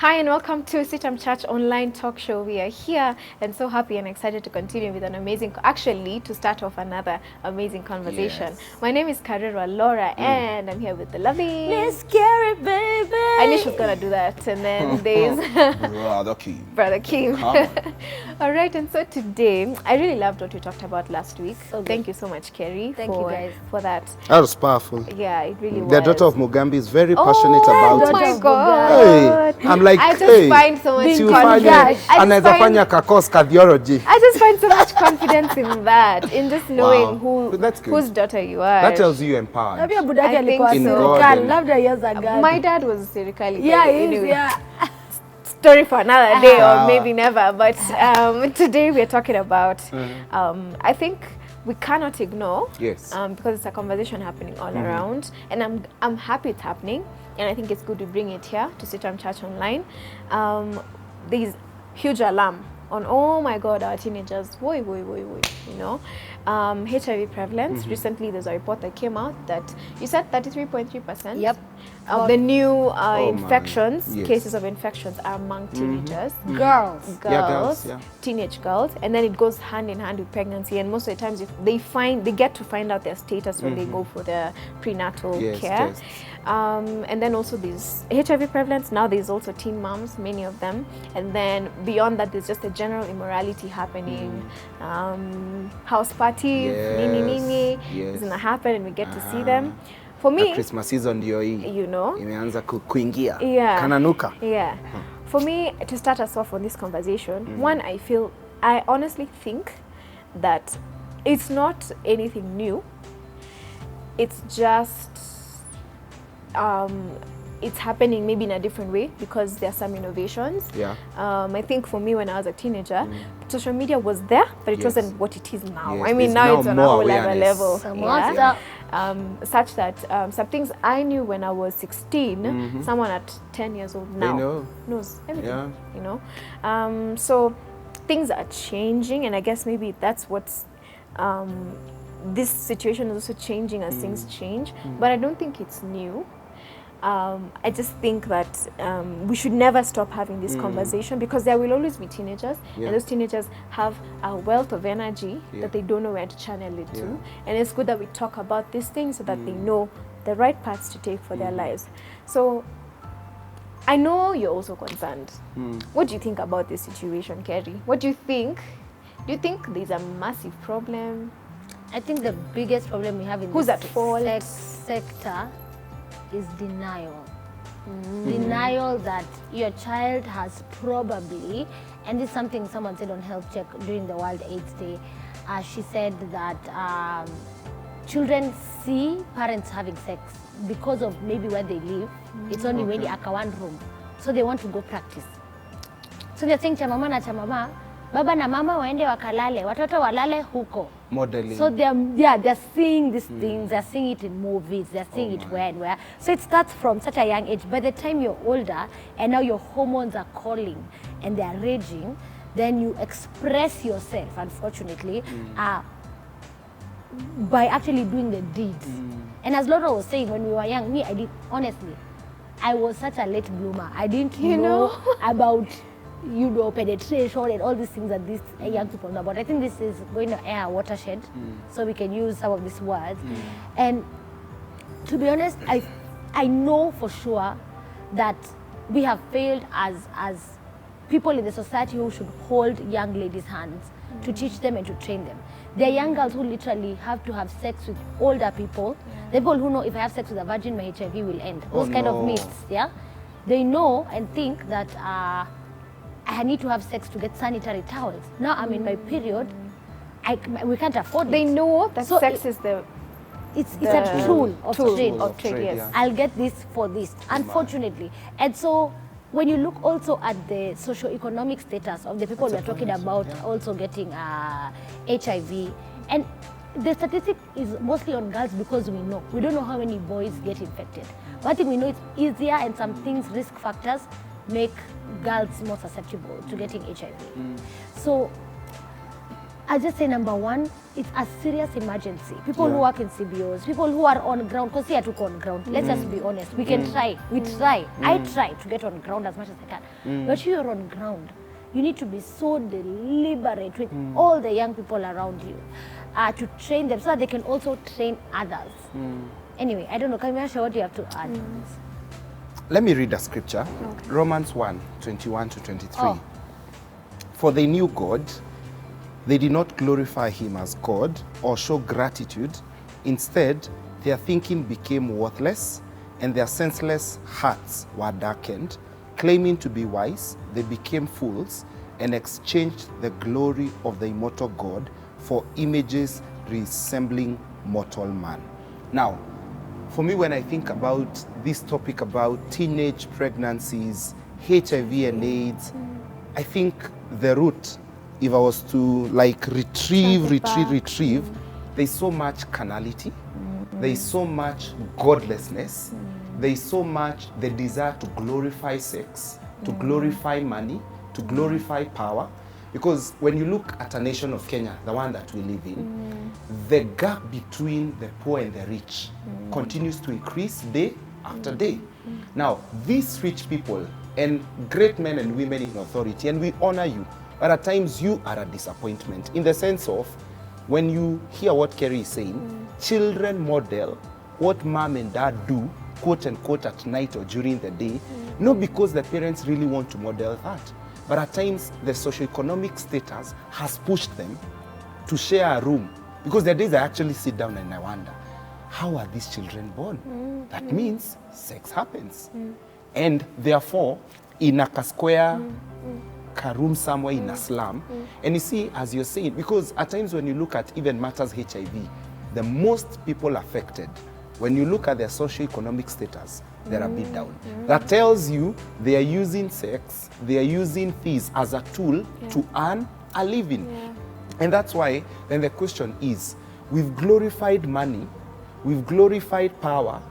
Hi and welcome to CITAM Church Online Talk Show. We are here and so happy and excited to continue with an amazing, actually to start off another amazing conversation. Yes. My name is Karwirwa Laura and I'm here with the lovely Miss Kerry, baby. I knew she was gonna do that. And then there's Brother Kim. Brother Kim. Come on. All right, and so today, I really loved what we talked about last week. So good. Thank you so much, Kerry, Thank you, guys. for that. That was powerful. Yeah, it really was. The daughter of Mugambi is very passionate about Oh it. my of God. Hey, I'm like, I just hey, find so much si confidence. ufanye, anaweza fanya kakos cardiology. I just find so much confidence in that, in just knowing Wow. That's good. whose daughter you are. That tells you empowered. Labda budake I think alikuwa so. In serikali, God. labda years ago. My dad was serikali. Yeah, guy, he is, anyway. yeah. Story for another day or maybe never. But today we're talking about, I think we cannot ignore, Yes. because it's a conversation happening all around, and I'm happy it's happening, and I think it's good to bring it here to CITAM Church Online. There's huge alarm on, oh my God, our teenagers, you know. HIV prevalence. Recently, there's a report that came out that you said 33.3%. Yep. Of the new man. infections, Yes. cases of infections are among teenagers, Girls. girls, yeah. teenage girls, and then it goes hand in hand with pregnancy. And most of the times, if they get to find out their status when they go for their prenatal Yes, care. tests. And then also there's HIV prevalence. Now there's also teen moms, many of them. And then beyond that, there's just a general immorality happening. House parties, nini, Yes. is gonna happen, and we get to see them. For Na me, Christmas season ndio hii. you know, Imeanza kuingia. Yeah. Kananuka. yeah. For me, to start us off on this conversation, one, I honestly think that it's not anything new. It's just, it's happening maybe in a different way because there are some innovations. Yeah. I think for me when I was a teenager, social media was there, but it Yes. wasn't what it is now. Yes, I mean, there's now now it's on a more whole other awareness. level. Some yeah. stuff. Such that some things I knew when I was 16, someone at 10 years old now know. knows everything. Yeah. You know, so things are changing, and I guess maybe that's what's. This situation is also changing as things change, but I don't think it's new. I just think that we should never stop having this conversation because there will always be teenagers, Yeah. and those teenagers have a wealth of energy Yeah. that they don't know where to channel it to. Yeah. And it's good that we talk about these things so that they know the right paths to take for their lives. So I know you're also concerned. What do you think about this situation, Kerry? What do you think? Do you think there's a massive problem? I think the biggest problem we have in Who's this at fault? sector is denial. Denial that your child has probably, and this is something someone said on Health Check during the World AIDS Day. She said that children see parents having sex because of maybe where they live. It's only when aka one room, so they want to go practice. So they're saying chamama na chamama, baba na mama waende wakalale, watoto walale huko. Modeling. So they're seeing these things, they're seeing it in movies, they're seeing it where and where. So it starts from such a young age. By the time you're older and now your hormones are calling and they're raging, then you express yourself, unfortunately, by actually doing the deeds. And as Laura was saying, when we were young, honestly, I was such a late bloomer. I didn't know about penetration and all these things that these young people know about. I think this is going to air a watershed, so we can use some of these words. And to be honest, I know for sure that we have failed as people in the society who should hold young ladies' hands to teach them and to train them. There are young girls who literally have to have sex with older people. The people who know if I have sex with a virgin, my HIV will end. Those kind of myths, yeah? They know and think that I need to have sex to get sanitary towels. Now I'm in my period, we can't afford They it. know that So sex is the It's a tool of trade. of trade, yes. yeah. I'll get this for this, unfortunately. And so when you look also at the socio-economic status of the people we're talking about also getting HIV, and the statistic is mostly on girls because we don't know how many boys get infected. One thing we know it's easier, and some things, risk factors, make girls more susceptible to getting HIV. So I just say number one, it's a serious emergency. People who work in CBOs, people who are on ground, because here took on ground. Let's just be honest. We can try. We try. I try to get on ground as much as I can. But you're on ground. You need to be so deliberate with all the young people around you to train them so that they can also train others. Anyway, I don't know. Kimacia, what do you have to add? Let me read a scripture. Romans 1, 21 to 23. For they knew God. They did not glorify him as God or show gratitude. Instead, their thinking became worthless and their senseless hearts were darkened. Claiming to be wise, they became fools and exchanged the glory of the immortal God for images resembling mortal man. Now, for me, when I think about this topic about teenage pregnancies, HIV and AIDS, I think the root, if I was to like retrieve, there's so much carnality, there's so much godlessness, there's so much the desire to glorify sex, to glorify money, to glorify power. Because when you look at a nation of Kenya, the one that we live in, the gap between the poor and the rich continues to increase day after day. Now, these rich people and great men and women in authority, and we honor you, but at times you are a disappointment in the sense of when you hear what Kerry is saying, children model what mom and dad do, quote unquote, at night or during the day, not because the parents really want to model that, but at times the socioeconomic status has pushed them to share a room. Because there are days I actually sit down and I wonder, how are these children born? That means sex happens. And therefore, in a square, a room somewhere in a slum. And you see, as you're saying, because at times when you look at even matters HIV, the most people affected, when you look at their socioeconomic status, they're a bit down. That tells you they are using sex, they are using these as a tool to earn a living. And that's why then the question is, we've glorified money, we've glorified power,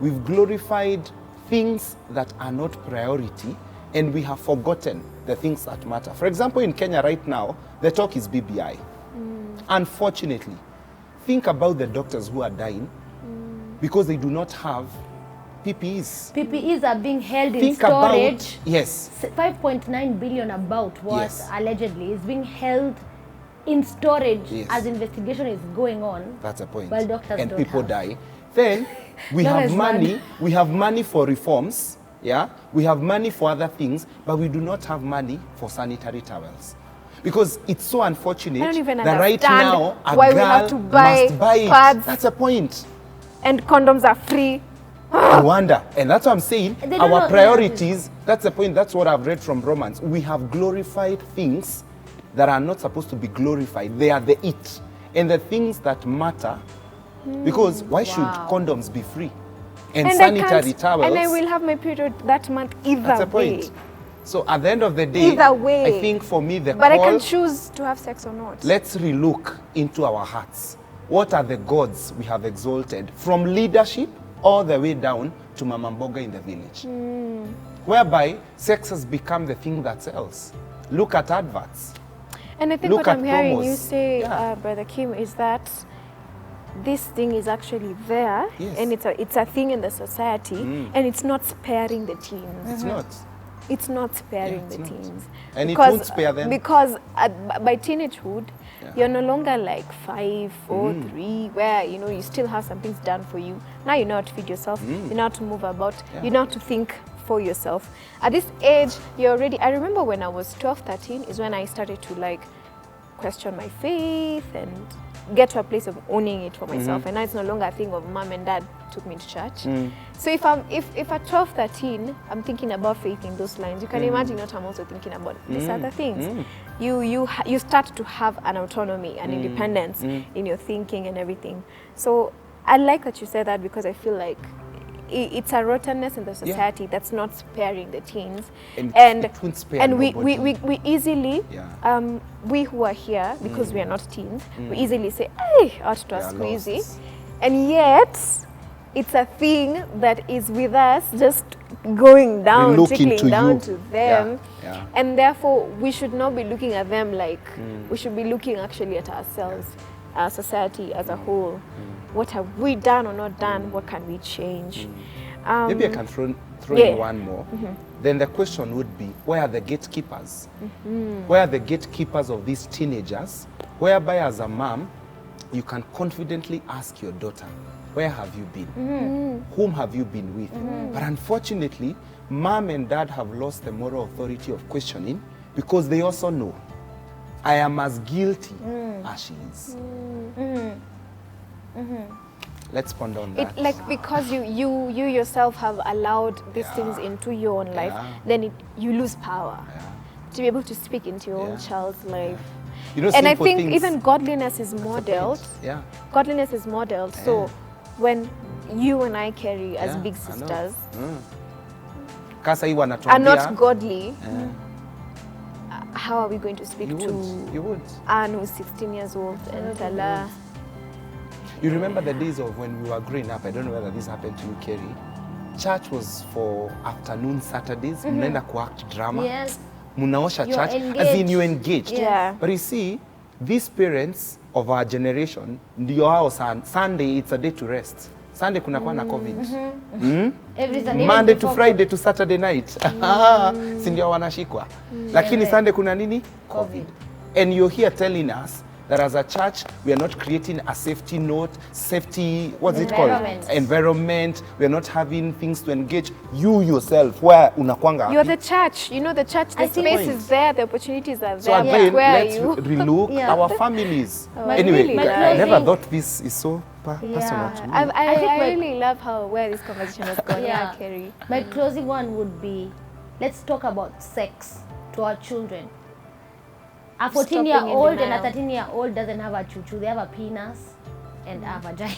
we've glorified things that are not priority, and we have forgotten the things that matter. For example, in Kenya right now, the talk is BBI. Unfortunately, think about the doctors who are dying because they do not have PPEs. PPEs are being held in storage. Yes. 5.9 billion about what allegedly is being held in storage as investigation is going on. That's a point. While doctors and don't people have. die. Then we have money. We have money for reforms. Yeah, we have money for other things, but we do not have money for sanitary towels. Because it's so unfortunate I don't even that right understand now a why girl we have to buy must buy it. pads. That's a point. And condoms are free. I wonder. And that's what I'm saying. They don't Our know- priorities, that's the point. That's what I've read from Romans. We have glorified things that are not supposed to be glorified. They are the it. And the things that matter, because why should condoms be free? And sanitary towels. And I will have my period that month either That's a way. point. So at the end of the day, Either way. I think for me the But I call, can choose to have sex or not. let's relook into our hearts. What are the gods we have exalted from leadership all the way down to Mama Mboga in the village? Whereby sex has become the thing that sells. Look at adverts. And I think Look what I'm at hearing you promos. say, Yeah. Brother Kim, is that this thing is actually there, Yes. and it's a thing in the society, and it's not sparing the teens. It's not. It's not sparing it's the not. teens. And it won't spare them. Because by teenagehood, you're no longer like 5 or 3, where you still have some things done for you. Now you know how to feed yourself, you know how to move about, you know how to think for yourself. At this age, you're already, I remember when I was 12, 13 is when I started to like question my faith and get to a place of owning it for myself. And now it's no longer a thing of mom and dad took me to church. So if at 12, 13, I'm thinking about faith in those lines, you can imagine what I'm also thinking about these other things. You start to have an autonomy and independence in your thinking and everything. So I like that you said that, because I feel like it's a rottenness in the society that's not sparing the teens, And it won't spare and we easily we who are here, because we are not teens, we easily say, hey, out to us squeezy, and yet it's a thing that is with us just going down, Look trickling into down you. to them. Yeah. And therefore, we should not be looking at them like, we should be looking actually at ourselves, our society as a whole. What have we done or not done? What can we change? Maybe I can throw yeah. in one more. Then the question would be, where are the gatekeepers? Where are the gatekeepers of these teenagers? Whereby as a mom, you can confidently ask your daughter, where have you been? Whom have you been with? But unfortunately, mom and dad have lost the moral authority of questioning because they also know I am as guilty as she is. Let's ponder on that. Because you yourself have allowed these things into your own life, then you lose power to be able to speak into your own child's life. You know, And I think things, even godliness is modeled. Godliness is modeled. So when you and I, Kerry, as big sisters, are not godly, how are we going to speak to Anne, who's 16 years old, and tell her? You remember the days of when we were growing up, I don't know whether this happened to you, Kerry. Church was for afternoon Saturdays, mnaenda kuact drama. Yes. Munaosha You're church, engaged. as in you engaged. Yeah. But you see, these parents of our generation, ndio hao Sunday, it's a day to rest. Sunday kunakuwa na COVID. Every Sunday, Monday to Friday to Saturday night. Si ndio wanashikwa. Lakini Sunday kuna nini? COVID. And you're here telling us that as a church, we are not creating a safety note, what's it called? Environment. We are not having things to engage. You yourself, where unakwanga? You're the church. You know the church, the space is there, the opportunities are there. So again, Where let's are you? relook our families. Anyway, really, I never thought this is so personal to me. I really love where this conversation has gone. Yeah, Kerry. My closing one would be, let's talk about sex to our children. A 14-year-old and a 13-year-old doesn't have a chuchu. They have a penis and a vagina.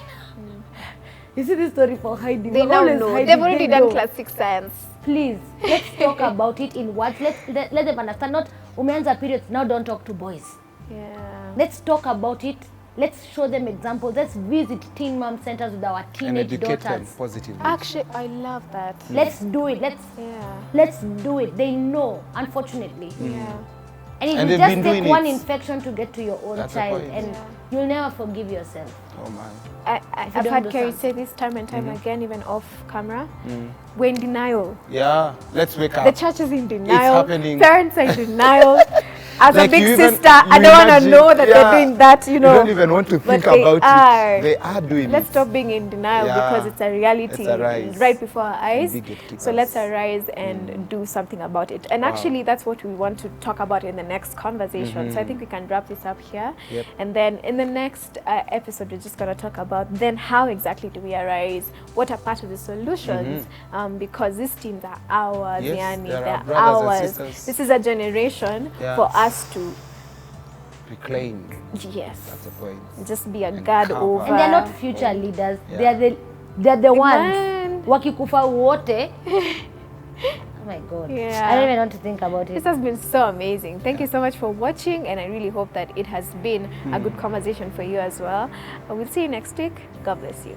You see this story for hiding. They now know. They've already done class 6 science. Please, let's talk about it in words. Let them understand. Not umeanza periods, now don't talk to boys. Yeah. Let's talk about it. Let's show them examples. Let's visit teen mom centers with our teenage and educate daughters. them positively. Actually, I love that. Let's do it. Let's do it. They know, unfortunately. Yeah. And it And will they've just been take doing one it. infection to get to your own That's the child, point. and you'll never forgive yourself. Oh man. I've don't had do Kerry something. say this time and time again, even off camera. We're in denial. Yeah, let's wake up. The church is in denial. happening. Parents are in denial. As Like a big you even- sister, I you don't want to imagine- know that yeah. they're doing that, you know. You don't even want to think But they about are. it. They are doing Let's it. stop being in denial Yeah. because it's a reality Let's arise. right before our eyes. Be gatekeepers. So let's arise and do something about it. And actually, that's what we want to talk about in the next conversation. So I think we can wrap this up here. Yep. And then in the next episode, we're just going to talk about then how exactly do we arise? What are part of the solutions? Because these teams are ours, Yes, Yani, they're our they're brothers and ours. sisters. This is a generation Yeah. for us to, Reclaim. yes, That's the point. just be a And guard cover. over. And they're not future leaders. Yeah. They're the ones. Man. Wakikufa wote. Oh my God. Yeah. I don't even want to think about This it. has been so amazing. Thank you so much for watching, and I really hope that it has been a good conversation for you as well. We'll see you next week. God bless you.